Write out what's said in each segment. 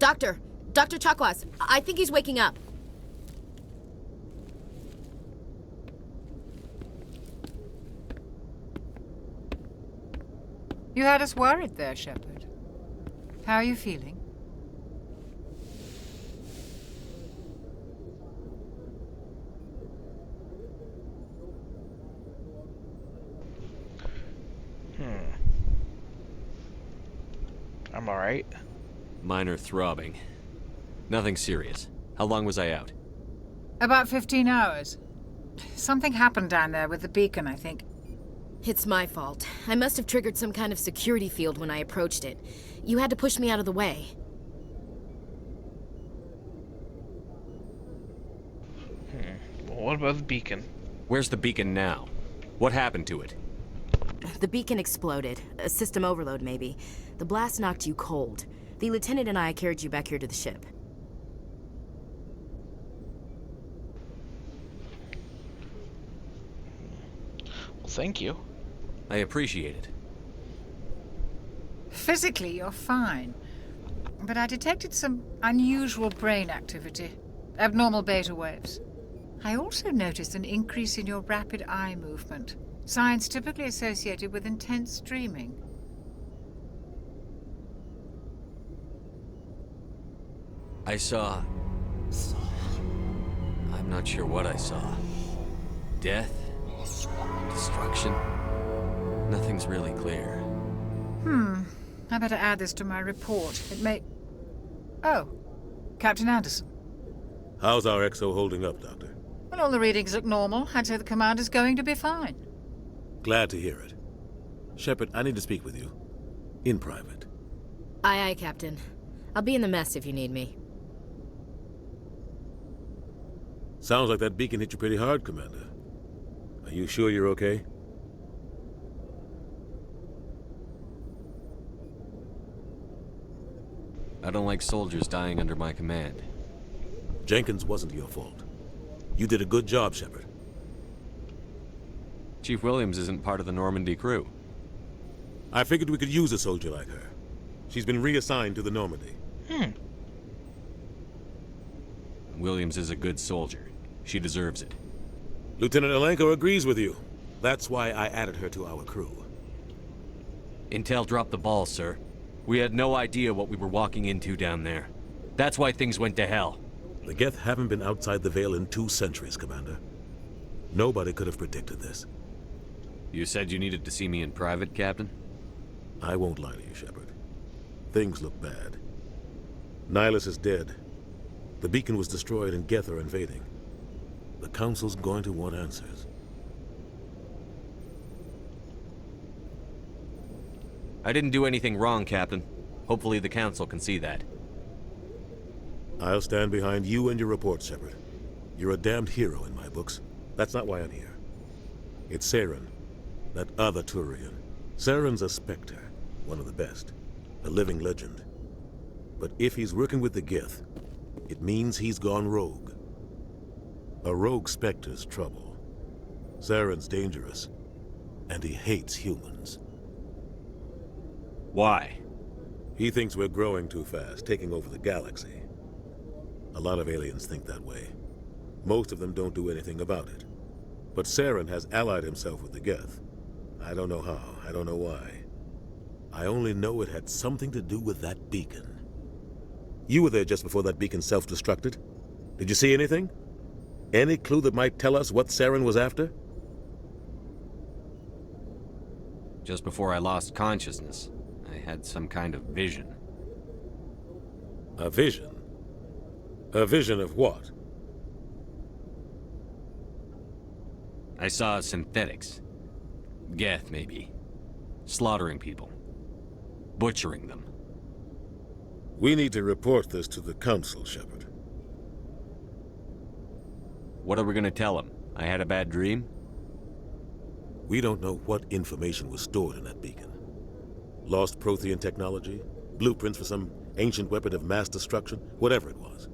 Doctor! Dr. Chakwas, I think he's waking up. You had us worried there, Shepard. How are you feeling? I'm alright. Minor throbbing. Nothing serious. How long was I out? About 15 hours. Something happened down there with the beacon, I think. It's my fault. I must have triggered some kind of security field when I approached it. You had to push me out of the way. Well, what about the beacon? Where's the beacon now? What happened to it? The beacon exploded. A system overload, maybe. The blast knocked you cold. The lieutenant and I carried you back here to the ship. Well, thank you. I appreciate it. Physically, you're fine. But I detected some unusual brain activity. Abnormal beta waves. I also noticed an increase in your rapid eye movement. Signs typically associated with intense dreaming. I saw... I'm not sure what I saw. Death? Destruction? Nothing's really clear. I better add this to my report. It may... Oh, Captain Anderson. How's our XO holding up, Doctor? Well, all the readings look normal. I'd say the commander's going to be fine. Glad to hear it. Shepard, I need to speak with you. In private. Aye, aye, Captain. I'll be in the mess if you need me. Sounds like that beacon hit you pretty hard, Commander. Are you sure you're okay? I don't like soldiers dying under my command. Jenkins wasn't your fault. You did a good job, Shepard. Chief Williams isn't part of the Normandy crew. I figured we could use a soldier like her. She's been reassigned to the Normandy. Williams is a good soldier. She deserves it. Lieutenant Alenko agrees with you. That's why I added her to our crew. Intel dropped the ball, sir. We had no idea what we were walking into down there. That's why things went to hell. The Geth haven't been outside the Veil in 2 centuries, Commander. Nobody could have predicted this. You said you needed to see me in private, Captain? I won't lie to you, Shepard. Things look bad. Nihilus is dead. The beacon was destroyed and Geth are invading. The Council's going to want answers. I didn't do anything wrong, Captain. Hopefully the Council can see that. I'll stand behind you and your report, Shepard. You're a damned hero in my books. That's not why I'm here. It's Saren, that other Turian. Saren's a Spectre, one of the best, a living legend. But if he's working with the Geth, it means he's gone rogue. A rogue Spectre's trouble. Saren's dangerous, and he hates humans. Why? He thinks we're growing too fast, taking over the galaxy. A lot of aliens think that way. Most of them don't do anything about it. But Saren has allied himself with the Geth. I don't know how, I don't know why. I only know it had something to do with that beacon. You were there just before that beacon self-destructed. Did you see anything? Any clue that might tell us what Saren was after? Just before I lost consciousness, I had some kind of vision. A vision? A vision of what? I saw synthetics. Geth, maybe. Slaughtering people. Butchering them. We need to report this to the Council, Shepard. What are we gonna tell them? I had a bad dream? We don't know what information was stored in that beacon. Lost Prothean technology? Blueprints for some ancient weapon of mass destruction? Whatever it was.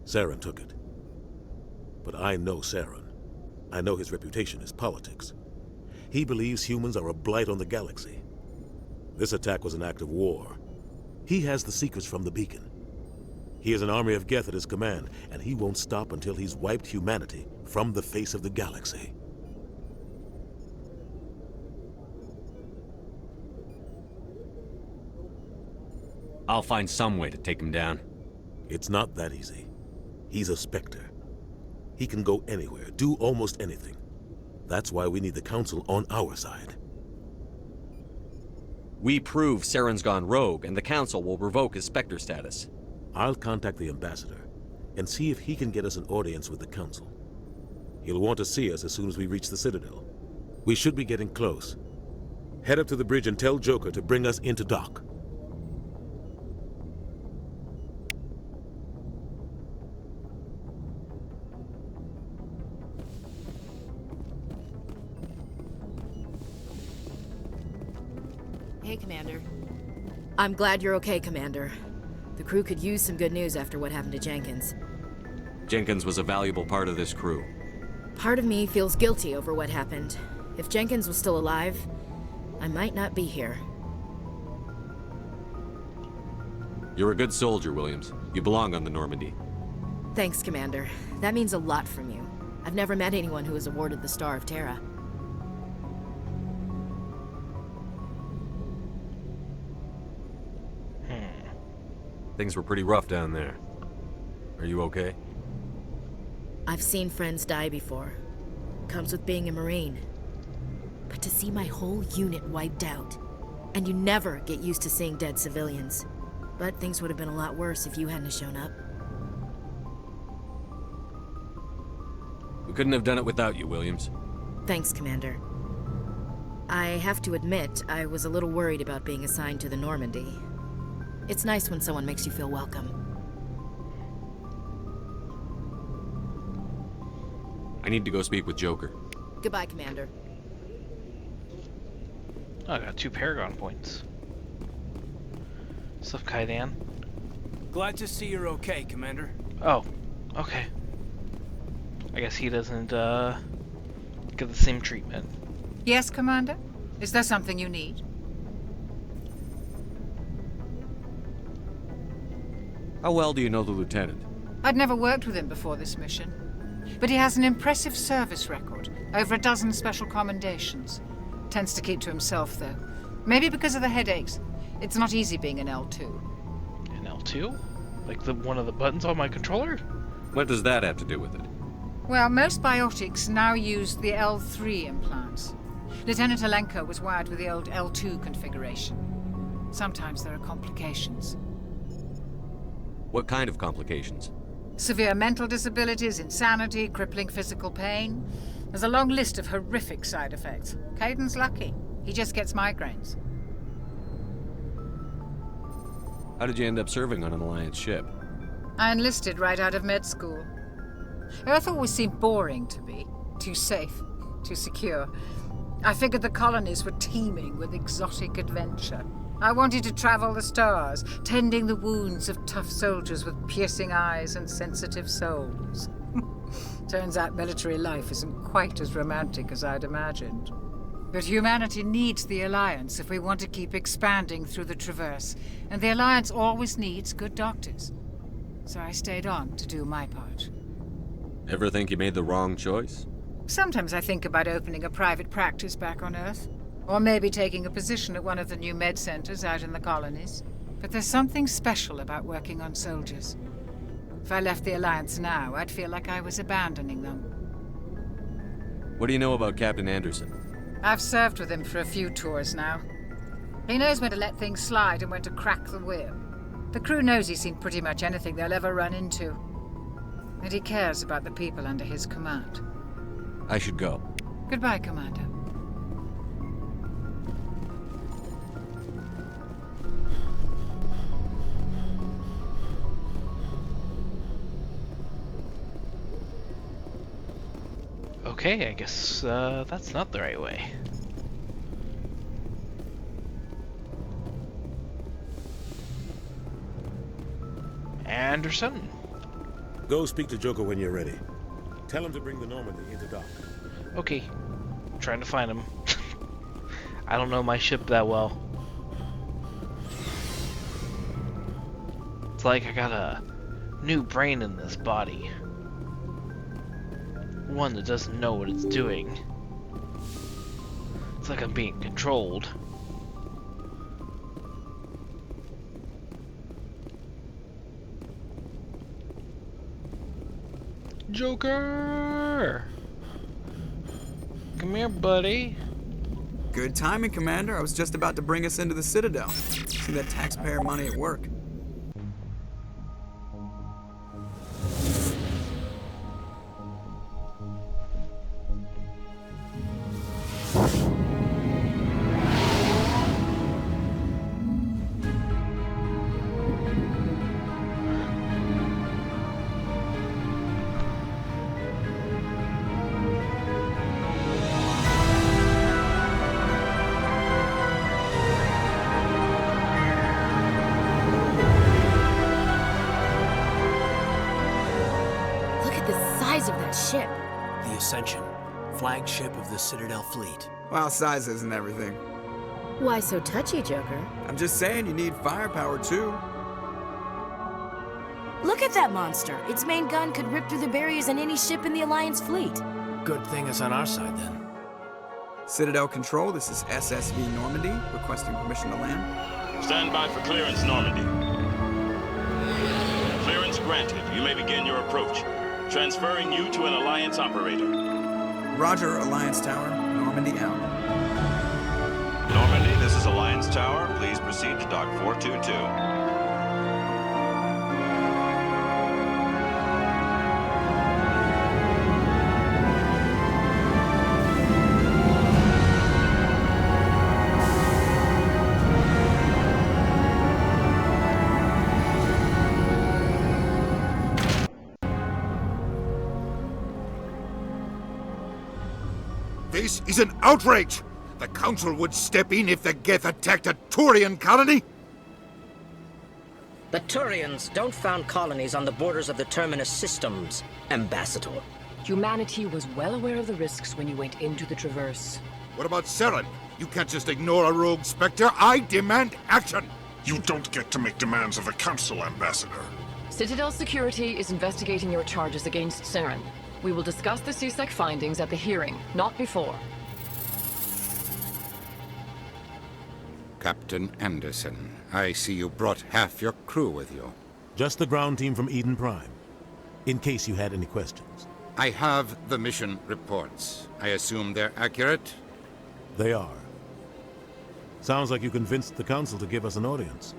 Saren took it. But I know Saren. I know his reputation is politics. He believes humans are a blight on the galaxy. This attack was an act of war. He has the secrets from the beacon. He has an army of Geth at his command, and he won't stop until he's wiped humanity from the face of the galaxy. I'll find some way to take him down. It's not that easy. He's a Spectre. He can go anywhere, do almost anything. That's why we need the Council on our side. We prove Saren's gone rogue, and the Council will revoke his Spectre status. I'll contact the Ambassador and see if he can get us an audience with the Council. He'll want to see us as soon as we reach the Citadel. We should be getting close. Head up to the bridge and tell Joker to bring us into dock. Hey, Commander. I'm glad you're okay, Commander. The crew could use some good news after what happened to Jenkins. Jenkins was a valuable part of this crew. Part of me feels guilty over what happened. If Jenkins was still alive, I might not be here. You're a good soldier, Williams. You belong on the Normandy. Thanks, Commander. That means a lot from you. I've never met anyone who was awarded the Star of Terra. Things were pretty rough down there. Are you okay? I've seen friends die before. Comes with being a Marine. But to see my whole unit wiped out, and you never get used to seeing dead civilians. But things would have been a lot worse if you hadn't shown up. We couldn't have done it without you, Williams. Thanks, Commander. I have to admit, I was a little worried about being assigned to the Normandy. It's nice when someone makes you feel welcome. I need to go speak with Joker. Goodbye, Commander. Oh, I got 2 Paragon points. What's up, Kaidan? Glad to see you're okay, Commander. Oh, okay. I guess he doesn't, get the same treatment. Yes, Commander? Is there something you need? How well do you know the Lieutenant? I'd never worked with him before this mission. But he has an impressive service record. Over a dozen special commendations. Tends to keep to himself, though. Maybe because of the headaches. It's not easy being an L2. An L2? Like one of the buttons on my controller? What does that have to do with it? Well, most biotics now use the L3 implants. Lieutenant Alenko was wired with the old L2 configuration. Sometimes there are complications. What kind of complications? Severe mental disabilities, insanity, crippling physical pain. There's a long list of horrific side effects. Kaidan's lucky. He just gets migraines. How did you end up serving on an Alliance ship? I enlisted right out of med school. Earth always seemed boring to me. Too safe, too secure. I figured the colonies were teeming with exotic adventure. I wanted to travel the stars, tending the wounds of tough soldiers with piercing eyes and sensitive souls. Turns out military life isn't quite as romantic as I'd imagined. But humanity needs the Alliance if we want to keep expanding through the Traverse, and the Alliance always needs good doctors. So I stayed on to do my part. Ever think you made the wrong choice? Sometimes I think about opening a private practice back on Earth. Or maybe taking a position at one of the new med centers out in the colonies. But there's something special about working on soldiers. If I left the Alliance now, I'd feel like I was abandoning them. What do you know about Captain Anderson? I've served with him for a few tours now. He knows when to let things slide and when to crack the whip. The crew knows he's seen pretty much anything they'll ever run into. And he cares about the people under his command. I should go. Goodbye, Commander. Okay, I guess, that's not the right way. Anderson? Go speak to Joker when you're ready. Tell him to bring the Normandy into dock. Okay. I'm trying to find him. I don't know my ship that well. It's like I gotta new brain in this body. One that doesn't know what it's doing. It's like I'm being controlled. Joker! Come here, buddy. Good timing, Commander. I was just about to bring us into the Citadel. See that taxpayer money at work. Look at the size of that ship. The Ascension, flagship of the Citadel fleet. Well, size isn't everything. Why so touchy, Joker? I'm just saying you need firepower, too. Look at that monster. Its main gun could rip through the barriers in any ship in the Alliance fleet. Good thing it's on our side, then. Citadel Control, this is SSV Normandy, requesting permission to land. Stand by for clearance, Normandy. Clearance granted. You may begin your approach. Transferring you to an Alliance operator. Roger, Alliance Tower. Normandy out. Normandy, this is Alliance Tower. Please proceed to Dock 422. This is an outrage! The Council would step in if the Geth attacked a Turian colony? The Turians don't found colonies on the borders of the Terminus systems, Ambassador. Humanity was well aware of the risks when you went into the Traverse. What about Saren? You can't just ignore a rogue Spectre. I demand action! You don't get to make demands of the Council, Ambassador. Citadel Security is investigating your charges against Saren. We will discuss the CSEC findings at the hearing, not before. Captain Anderson, I see you brought half your crew with you. Just the ground team from Eden Prime, in case you had any questions. I have the mission reports. I assume they're accurate? They are. Sounds like you convinced the Council to give us an audience.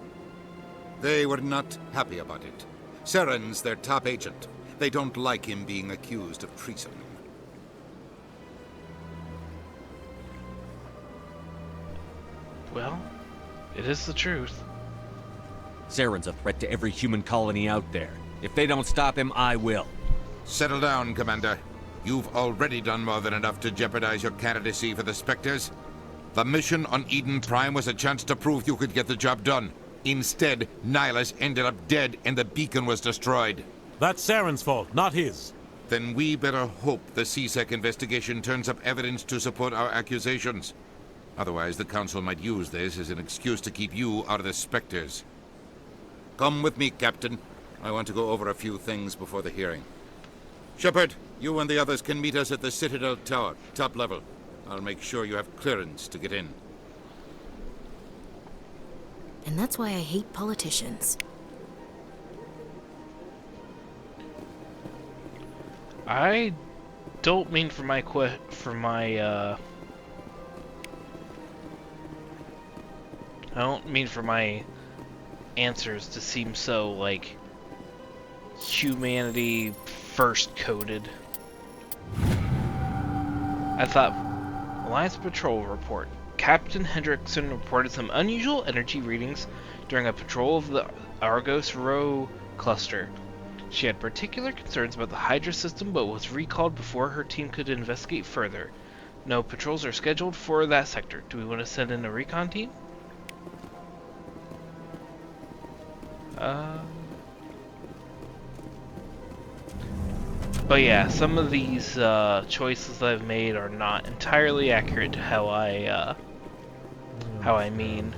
They were not happy about it. Saren's their top agent. They don't like him being accused of treason. Well, it is the truth. Saren's a threat to every human colony out there. If they don't stop him, I will. Settle down, Commander. You've already done more than enough to jeopardize your candidacy for the Spectres. The mission on Eden Prime was a chance to prove you could get the job done. Instead, Nihilus ended up dead and the beacon was destroyed. That's Saren's fault, not his. Then we better hope the CSEC investigation turns up evidence to support our accusations. Otherwise, the Council might use this as an excuse to keep you out of the Spectres. Come with me, Captain. I want to go over a few things before the hearing. Shepard, you and the others can meet us at the Citadel Tower, top level. I'll make sure you have clearance to get in. And that's why I hate politicians. I don't mean for my I don't mean for my answers to seem so, like, humanity first coded. I thought, Alliance Patrol Report. Captain Hendrickson reported some unusual energy readings during a patrol of the Argos Rho cluster. She had particular concerns about the Hydra system, but was recalled before her team could investigate further. No patrols are scheduled for that sector. Do we want to send in a recon team? But yeah, some of these choices I've made are not entirely accurate to how I mean.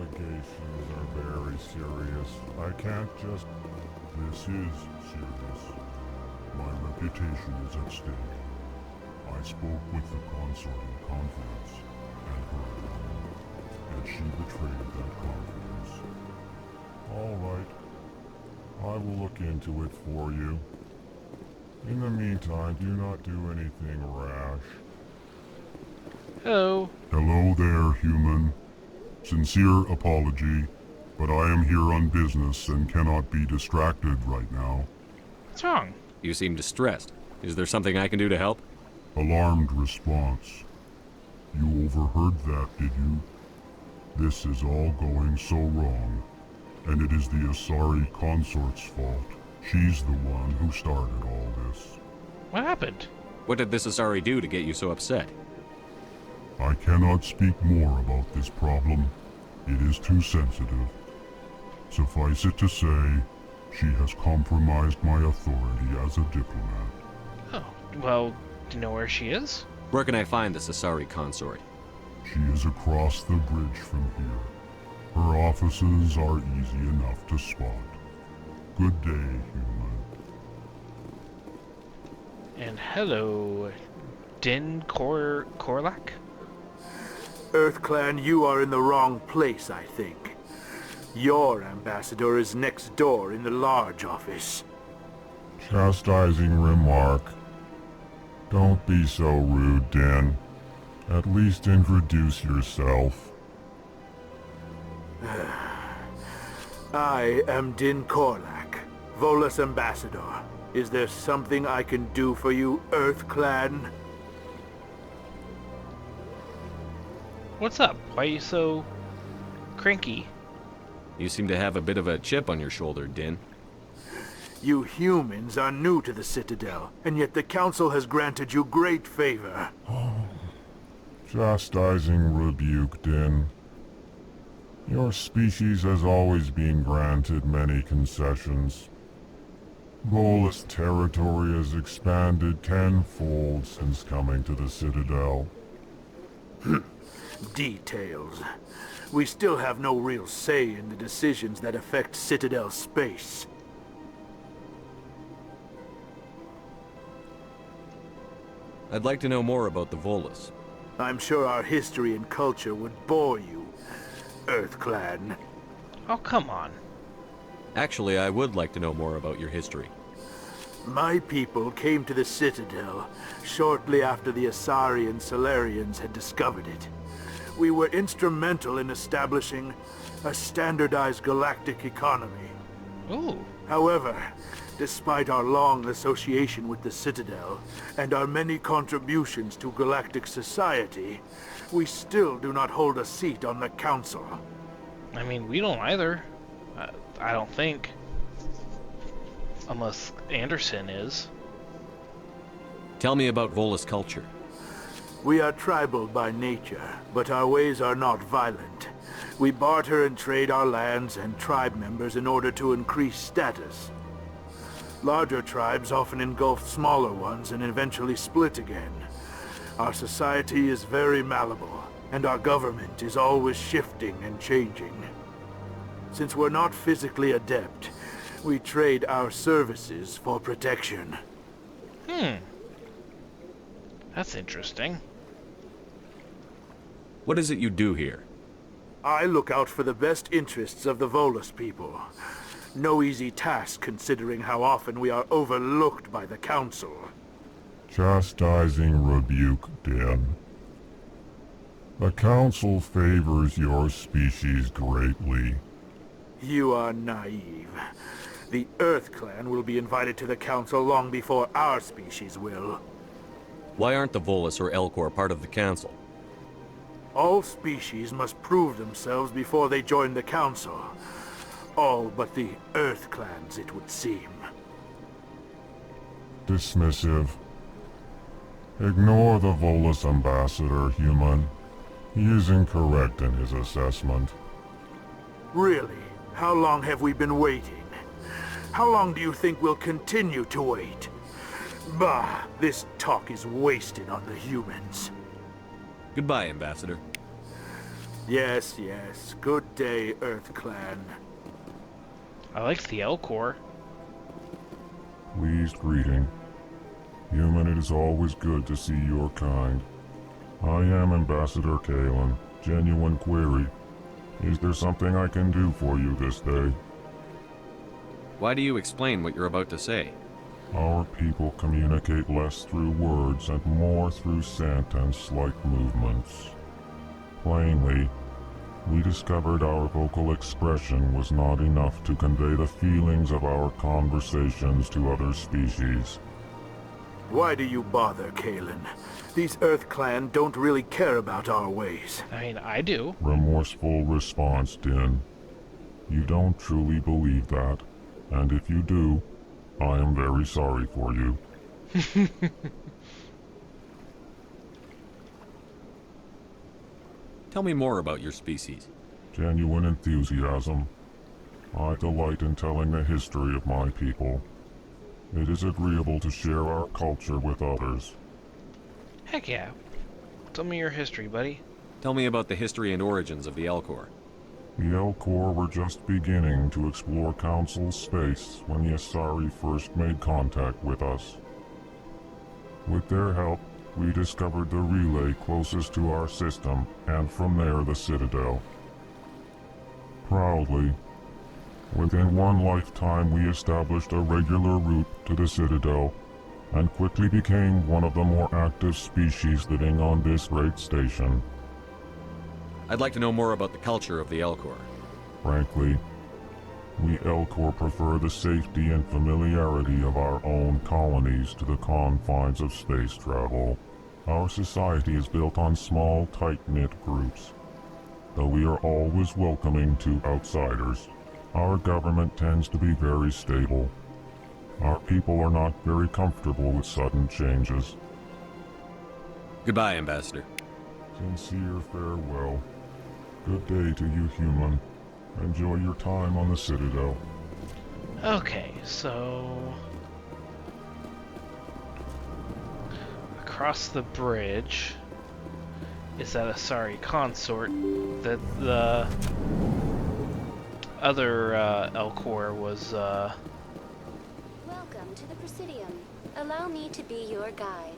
allegations are very serious. I can't just... This is serious. My reputation is at stake. I spoke with the consort in confidence, and she betrayed that confidence. All right. I will look into it for you. In the meantime, do not do anything rash. Hello. Hello there, human. Sincere apology, but I am here on business and cannot be distracted right now. What's wrong? You seem distressed. Is there something I can do to help? Alarmed response. You overheard that, did you? This is all going so wrong, and it is the Asari consort's fault. She's the one who started all this. What happened? What did this Asari do to get you so upset? I cannot speak more about this problem. It is too sensitive. Suffice it to say, she has compromised my authority as a diplomat. Oh, well, do you know where she is? Where can I find this Asari consort? She is across the bridge from here. Her offices are easy enough to spot. Good day, human. And hello, Din Korlak? EarthClan, you are in the wrong place, I think. Your ambassador is next door in the large office. Chastising remark. Don't be so rude, Din. At least introduce yourself. I am Din Korlak, Volus ambassador. Is there something I can do for you, EarthClan? What's up? Why are you so cranky? You seem to have a bit of a chip on your shoulder, Din. You humans are new to the Citadel, and yet the Council has granted you great favor. Chastising rebuke, Din. Your species has always been granted many concessions. Volus territory has expanded tenfold since coming to the Citadel. Details. We still have no real say in the decisions that affect Citadel space. I'd like to know more about the Volus. I'm sure our history and culture would bore you, EarthClan. Oh, come on. Actually, I would like to know more about your history. My people came to the Citadel shortly after the Asari and Solarians had discovered it. We were instrumental in establishing a standardized galactic economy. Ooh. However, despite our long association with the Citadel and our many contributions to galactic society, we still do not hold a seat on the Council. I mean, we don't either. I don't think. Unless Anderson is. Tell me about Volus culture. We are tribal by nature, but our ways are not violent. We barter and trade our lands and tribe members in order to increase status. Larger tribes often engulf smaller ones and eventually split again. Our society is very malleable, and our government is always shifting and changing. Since we're not physically adept, we trade our services for protection. That's interesting. What is it you do here? I look out for the best interests of the Volus people. No easy task considering how often we are overlooked by the Council. Chastising rebuke, Din. The Council favors your species greatly. You are naive. The EarthClan will be invited to the Council long before our species will. Why aren't the Volus or Elcor part of the Council? All species must prove themselves before they join the Council. All but the EarthClans, it would seem. Dismissive. Ignore the Volus ambassador, human. He is incorrect in his assessment. Really? How long have we been waiting? How long do you think we'll continue to wait? Bah, this talk is wasted on the humans. Goodbye, Ambassador. Yes, yes. Good day, Earth Clan. I like the Elcor. Pleased greeting. Human, it is always good to see your kind. I am Ambassador Kalen. Genuine query. Is there something I can do for you this day? Why do you explain what you're about to say? Our people communicate less through words and more through scent and slight movements. Plainly, we discovered our vocal expression was not enough to convey the feelings of our conversations to other species. Why do you bother, Kalen? These Earth Clan don't really care about our ways. I mean, I do. Remorseful response, Din. You don't truly believe that, and if you do, I am very sorry for you. Tell me more about your species. Genuine enthusiasm. I delight in telling the history of my people. It is agreeable to share our culture with others. Heck yeah. Tell me your history, buddy. Tell me about the history and origins of the Elcor. The Elcor were just beginning to explore Council space when the Asari first made contact with us. With their help, we discovered the relay closest to our system, and from there the Citadel. Proudly, within one lifetime we established a regular route to the Citadel, and quickly became one of the more active species living on this great station. I'd like to know more about the culture of the Elcor. Frankly, we Elcor prefer the safety and familiarity of our own colonies to the confines of space travel. Our society is built on small, tight-knit groups. Though we are always welcoming to outsiders, our government tends to be very stable. Our people are not very comfortable with sudden changes. Goodbye, Ambassador. Sincere farewell. Good day to you, human. Enjoy your time on the Citadel. Okay, so... across the bridge is that Asari consort that the other Elcor was, Welcome to the Presidium. Allow me to be your guide.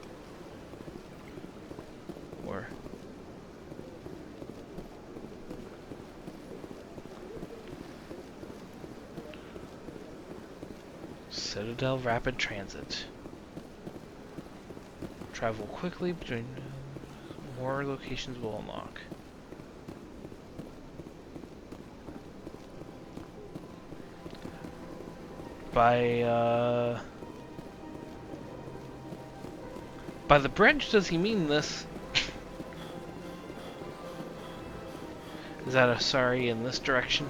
or... Citadel Rapid Transit. Travel quickly between more locations will unlock. By the bridge, does he mean this? Is that a sorry in this direction?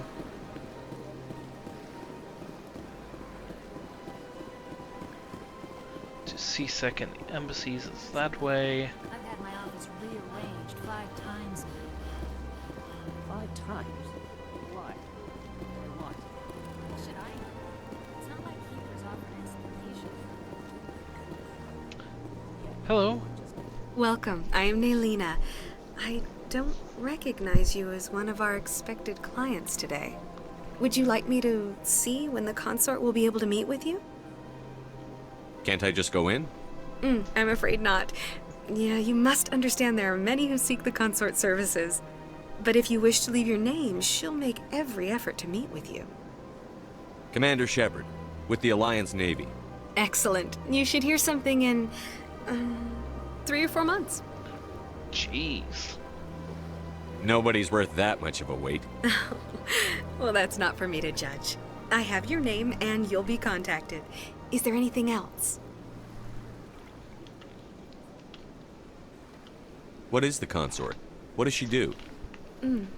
To C-Sec and the embassies, it's that way. I've had my office rearranged 5 times. 5 times? Why? Or what? Should I know? It's not like Keeper's offered an explanation. Hello. Welcome. I am Naylina. I don't recognize you as one of our expected clients today. Would you like me to see when the consort will be able to meet with you? Can't I just go in? I'm afraid not. Yeah, you must understand there are many who seek the consort services. But if you wish to leave your name, she'll make every effort to meet with you. Commander Shepard, with the Alliance Navy. Excellent. You should hear something in 3 or 4 months. Jeez. Nobody's worth that much of a wait. Well, that's not for me to judge. I have your name and you'll be contacted. Is there anything else? What is the consort? What does she do?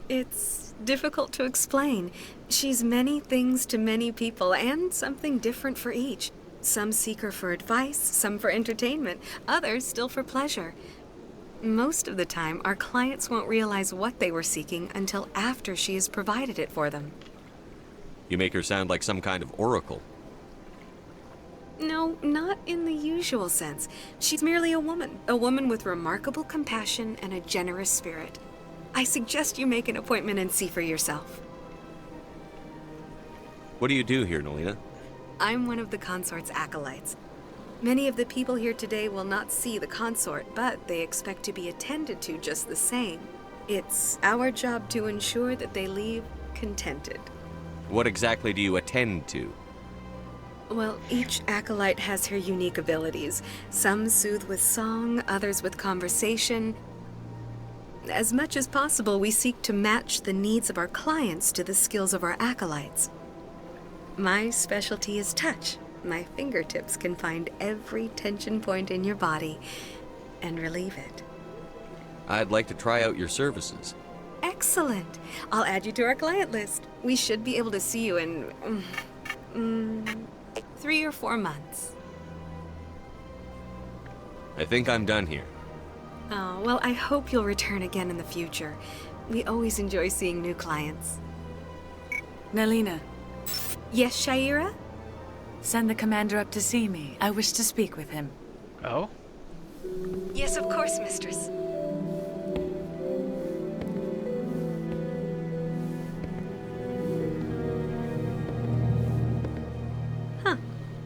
It's difficult to explain. She's many things to many people, and something different for each. Some seek her for advice, some for entertainment, others still for pleasure. Most of the time, our clients won't realize what they were seeking until after she has provided it for them. You make her sound like some kind of oracle. No, not in the usual sense. She's merely a woman with remarkable compassion and a generous spirit. I suggest you make an appointment and see for yourself. What do you do here, Nolina? I'm one of the consort's acolytes. Many of the people here today will not see the consort, but they expect to be attended to just the same. It's our job to ensure that they leave contented. What exactly do you attend to? Well, each acolyte has her unique abilities. Some soothe with song, others with conversation. As much as possible, we seek to match the needs of our clients to the skills of our acolytes. My specialty is touch. My fingertips can find every tension point in your body and relieve it. I'd like to try out your services. Excellent. I'll add you to our client list. We should be able to see you in 3 or 4 months. I think I'm done here. Oh, well, I hope you'll return again in the future. We always enjoy seeing new clients. Nalina. Yes, Shaira? Send the commander up to see me. I wish to speak with him. Oh? Yes, of course, mistress. Huh.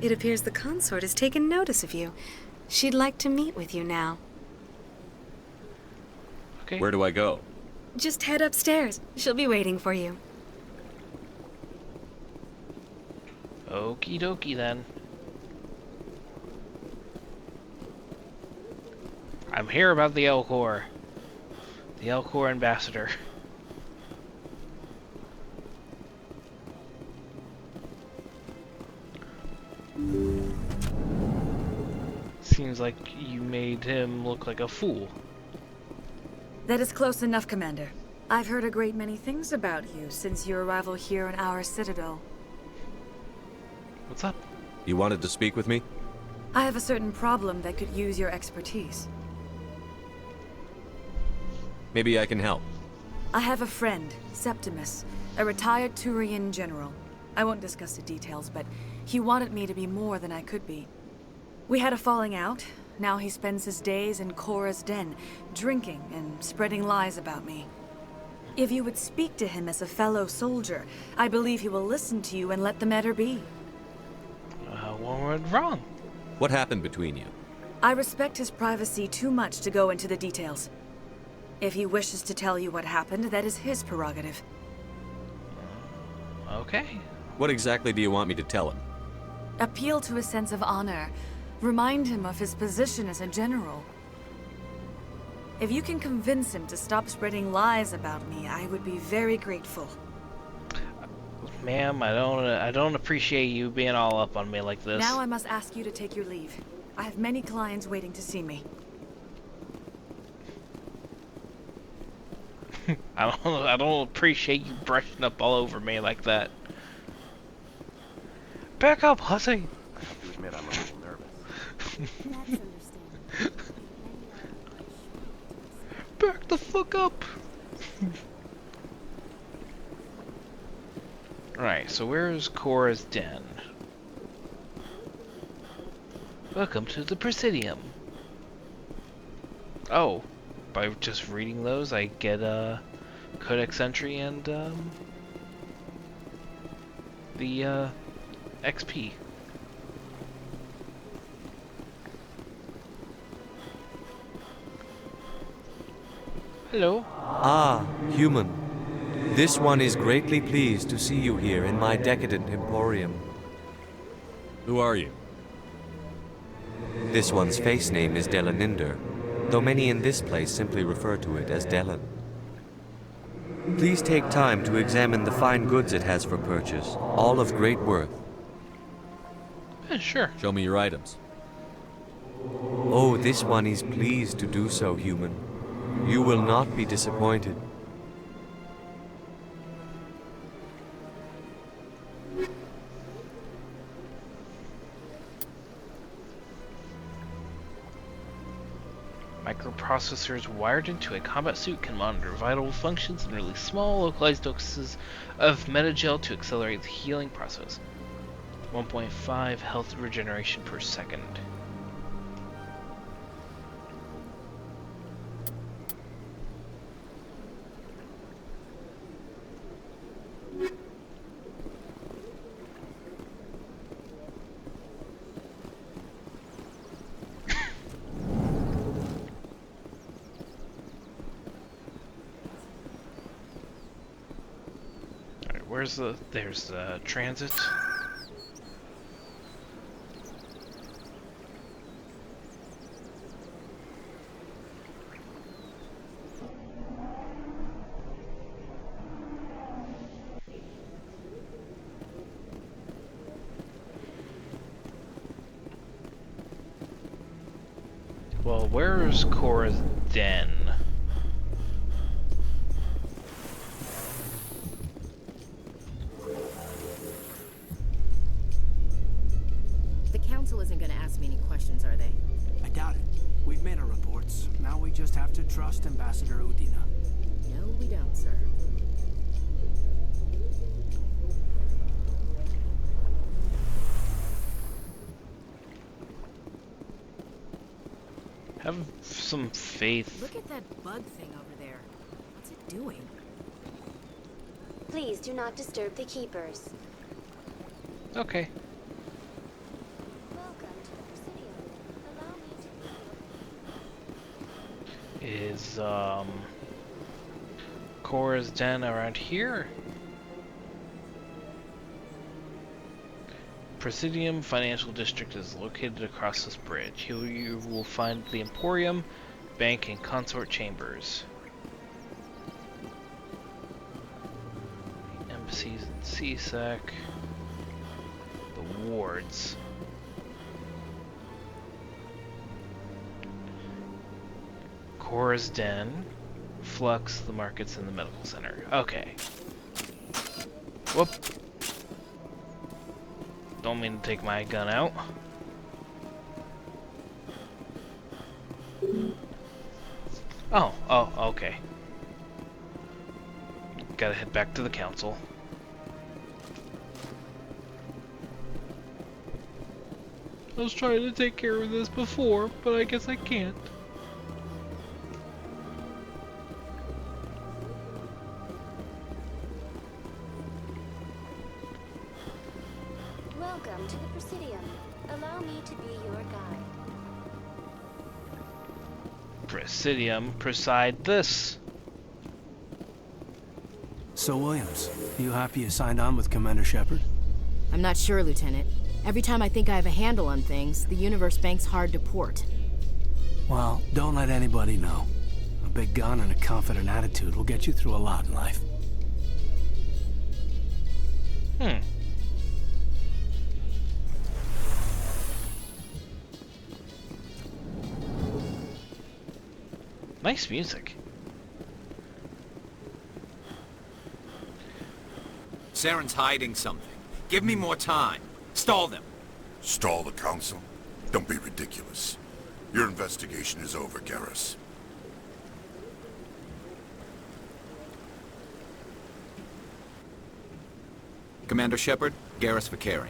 It appears the consort has taken notice of you. She'd like to meet with you now. Okay. Where do I go? Just head upstairs. She'll be waiting for you. Okie dokie then. I'm here about the Elcor. The Elcor ambassador. Seems like you made him look like a fool. That is close enough, Commander. I've heard a great many things about you since your arrival here in our citadel. What's up? You wanted to speak with me? I have a certain problem that could use your expertise. Maybe I can help. I have a friend, Septimus, a retired Turian general. I won't discuss the details, but he wanted me to be more than I could be. We had a falling out. Now he spends his days in Cora's den, drinking and spreading lies about me. If you would speak to him as a fellow soldier, I believe he will listen to you and let the matter be. What went wrong? What happened between you? I respect his privacy too much to go into the details. If he wishes to tell you what happened, that is his prerogative. Okay. What exactly do you want me to tell him? Appeal to his sense of honor. Remind him of his position as a general. If you can convince him to stop spreading lies about me, I would be very grateful. Ma'am, I don't appreciate you being all up on me like this. Now I must ask you to take your leave. I have many clients waiting to see me. I don't appreciate you brushing up all over me like that. Back up, hussy. I have to admit I'm a little nervous. Back the fuck up. Alright, so where's Cora's den? Welcome to the Presidium. Oh, by just reading those I get a Codex entry and the XP. Hello. Ah, human. This one is greatly pleased to see you here in my decadent emporium. Who are you? This one's face name is Delaninder, though many in this place simply refer to it as Delan. Please take time to examine the fine goods it has for purchase, all of great worth. Sure. Show me your items. Oh, this one is pleased to do so, human. You will not be disappointed. Microprocessors wired into a combat suit can monitor vital functions and release small, localized doses of metagel to accelerate the healing process. 1.5 health regeneration per second. Where's the... There's the transit. Well, where's Cora's den? The council isn't gonna ask me any questions, are they? I doubt it. We've made our reports. Now we just have to trust Ambassador Udina. No, we don't, sir. Have some faith. Look at that bug thing over there. What's it doing? Please do not disturb the keepers. Okay. Welcome to the Presidium. Allow me to be Is Cora's den around here? Presidium Financial District is located across this bridge. Here you will find the Emporium, Bank, and Consort Chambers. Embassies and CSEC. The wards. Cora's Den, Flux, the markets, and the medical center. Okay. Whoop. Don't mean to take my gun out. Oh, okay. Gotta head back to the council. I was trying to take care of this before, but I guess I can't. Welcome to the Presidium. Allow me to be your guide. Presidium, preside this. So, Williams, you happy you signed on with Commander Shepard? I'm not sure, Lieutenant. Every time I think I have a handle on things, the Universe Bank's hard to port. Well, don't let anybody know. A big gun and a confident attitude will get you through a lot in life. Nice music. Saren's hiding something. Give me more time. Stall them. Stall the council? Don't be ridiculous. Your investigation is over, Garrus. Commander Shepard, Garrus Vakarian.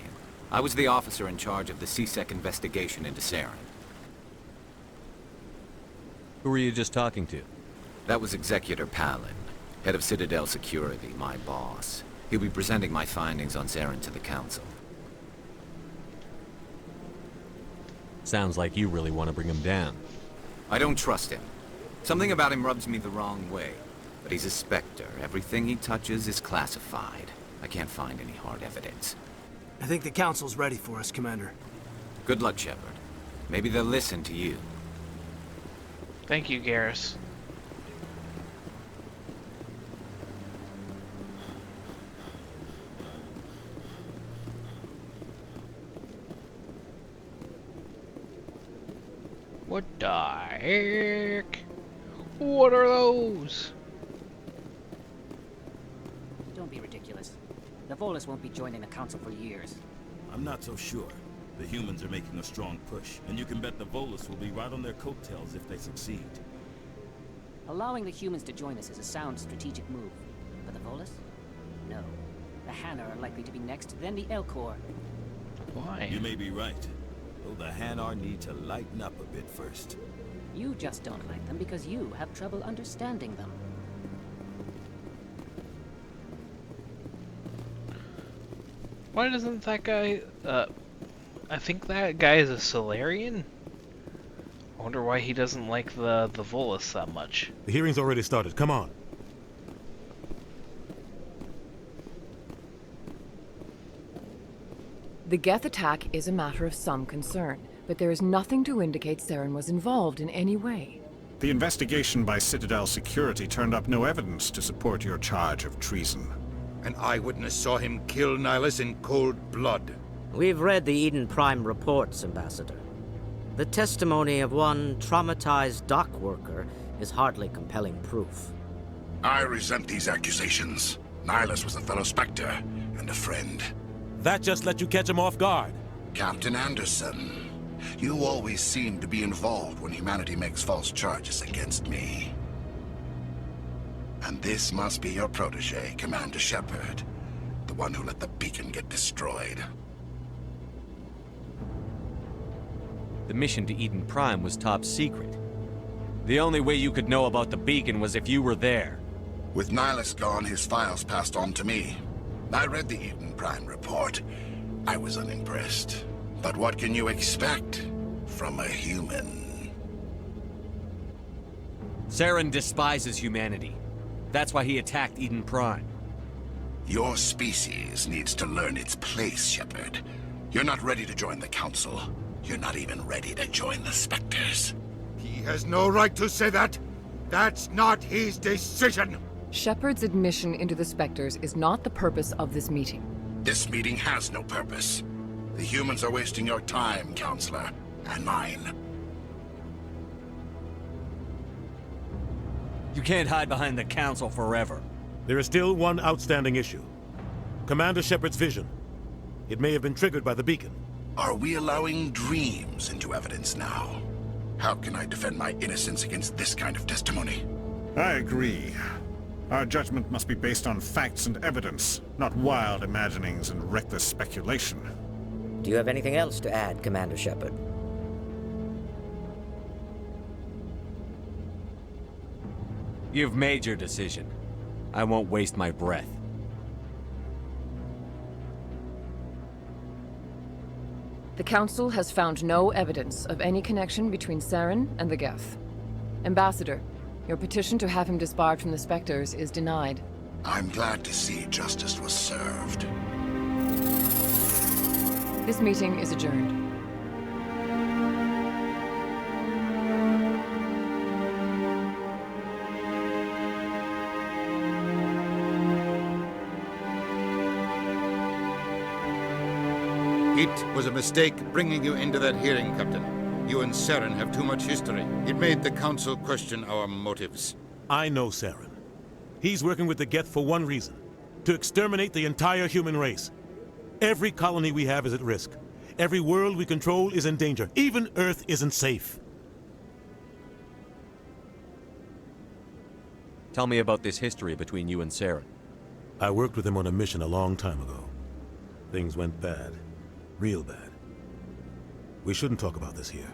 I was the officer in charge of the CSEC investigation into Saren. Who were you just talking to? That was Executor Palin, head of Citadel Security, my boss. He'll be presenting my findings on Saren to the council. Sounds like you really want to bring him down. I don't trust him. Something about him rubs me the wrong way. But he's a Spectre. Everything he touches is classified. I can't find any hard evidence. I think the council's ready for us, Commander. Good luck, Shepard. Maybe they'll listen to you. Thank you, Garrus. What the heck? What are those? Don't be ridiculous. The Volus won't be joining the council for years. I'm not so sure. The humans are making a strong push, and you can bet the Volus will be right on their coattails if they succeed. Allowing the humans to join us is a sound strategic move. But the Volus? No. The Hanar are likely to be next, then the Elcor. Why? You may be right. Though the Hanar need to lighten up a bit first. You just don't like them because you have trouble understanding them. Why doesn't that guy, I think that guy is a Solarian? I wonder why he doesn't like the Volus that much. The hearing's already started. Come on. The Geth attack is a matter of some concern, but there is nothing to indicate Saren was involved in any way. The investigation by Citadel Security turned up no evidence to support your charge of treason. An eyewitness saw him kill Nihilus in cold blood. We've read the Eden Prime reports, Ambassador. The testimony of one traumatized dock worker is hardly compelling proof. I resent these accusations. Nihilus was a fellow Spectre and a friend. That just let you catch him off guard. Captain Anderson, you always seem to be involved when humanity makes false charges against me. And this must be your protege, Commander Shepard, the one who let the beacon get destroyed. The mission to Eden Prime was top secret. The only way you could know about the beacon was if you were there. With Nihilus gone, his files passed on to me. I read the Eden Prime report. I was unimpressed. But what can you expect from a human? Saren despises humanity. That's why he attacked Eden Prime. Your species needs to learn its place, Shepard. You're not ready to join the Council. You're not even ready to join the Spectres. He has no right to say that. That's not his decision. Shepard's admission into the Spectres is not the purpose of this meeting. This meeting has no purpose. The humans are wasting your time, Counselor, and mine. You can't hide behind the Council forever. There is still one outstanding issue. Commander Shepard's vision. It may have been triggered by the beacon. Are we allowing dreams into evidence now? How can I defend my innocence against this kind of testimony? I agree. Our judgment must be based on facts and evidence, not wild imaginings and reckless speculation. Do you have anything else to add, Commander Shepard? You've made your decision. I won't waste my breath. The Council has found no evidence of any connection between Saren and the Geth. Ambassador, your petition to have him disbarred from the Spectres is denied. I'm glad to see justice was served. This meeting is adjourned. It was a mistake bringing you into that hearing, Captain. You and Saren have too much history. It made the Council question our motives. I know Saren. He's working with the Geth for one reason. To exterminate the entire human race. Every colony we have is at risk. Every world we control is in danger. Even Earth isn't safe. Tell me about this history between you and Saren. I worked with him on a mission a long time ago. Things went bad. Real bad. We shouldn't talk about this here.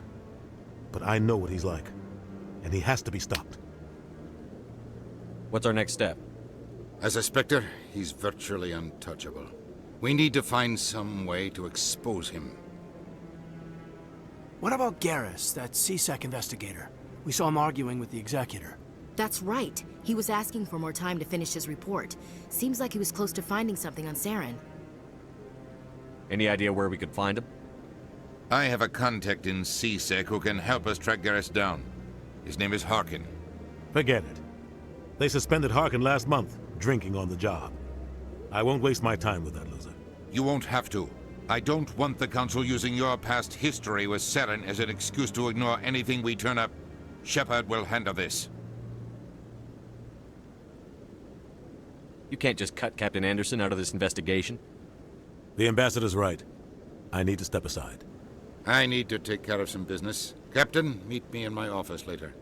But I know what he's like. And he has to be stopped. What's our next step? As a Spectre, he's virtually untouchable. We need to find some way to expose him. What about Garrus, that CSEC investigator? We saw him arguing with the Executor. That's right. He was asking for more time to finish his report. Seems like he was close to finding something on Saren. Any idea where we could find him? I have a contact in CSEC who can help us track Garrus down. His name is Harkin. Forget it. They suspended Harkin last month, drinking on the job. I won't waste my time with that loser. You won't have to. I don't want the Council using your past history with Saren as an excuse to ignore anything we turn up. Shepard will handle this. You can't just cut Captain Anderson out of this investigation. The Ambassador's right. I need to step aside. I need to take care of some business. Captain, meet me in my office later.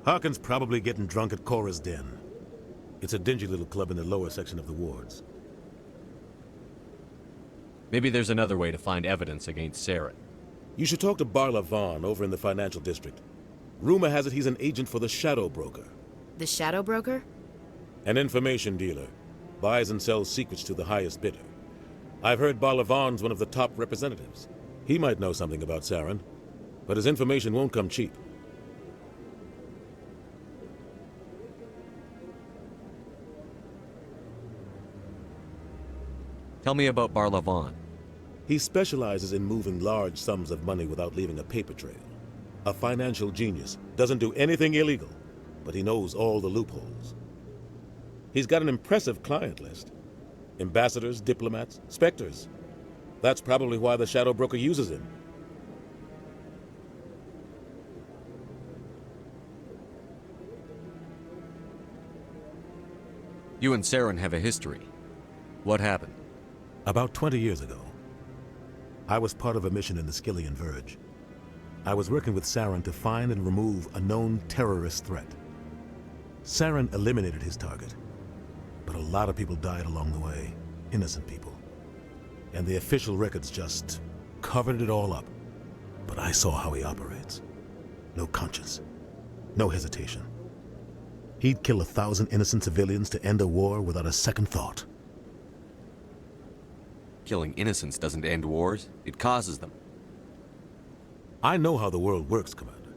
Harkin's probably getting drunk at Cora's Den. It's a dingy little club in the lower section of the wards. Maybe there's another way to find evidence against Saren. You should talk to Barla Vaughn over in the financial district. Rumor has it he's an agent for the Shadow Broker. The Shadow Broker? An information dealer. Buys and sells secrets to the highest bidder. I've heard Barla Vaughn's one of the top representatives. He might know something about Saren, but his information won't come cheap. Tell me about Barlavon. He specializes in moving large sums of money without leaving a paper trail. A financial genius. Doesn't do anything illegal, but he knows all the loopholes. He's got an impressive client list. Ambassadors, diplomats, specters. That's probably why the Shadow Broker uses him. You and Saren have a history. What happened? About 20 years ago, I was part of a mission in the Skillian Verge. I was working with Saren to find and remove a known terrorist threat. Saren eliminated his target, but a lot of people died along the way, innocent people. And the official records just covered it all up. But I saw how he operates. No conscience, no hesitation. He'd kill 1,000 innocent civilians to end a war without a second thought. Killing innocents doesn't end wars, it causes them. I know how the world works, Commander.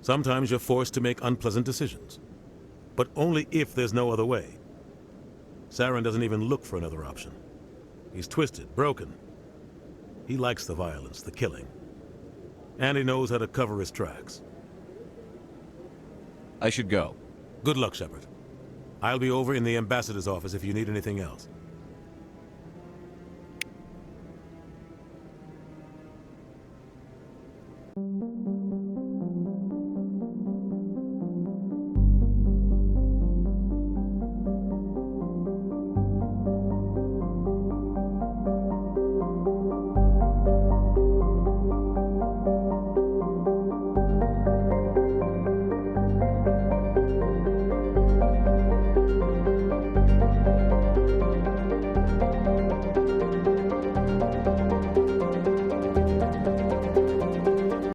Sometimes you're forced to make unpleasant decisions. But only if there's no other way. Saren doesn't even look for another option. He's twisted, broken. He likes the violence, the killing. And he knows how to cover his tracks. I should go. Good luck, Shepard. I'll be over in the ambassador's office if you need anything else.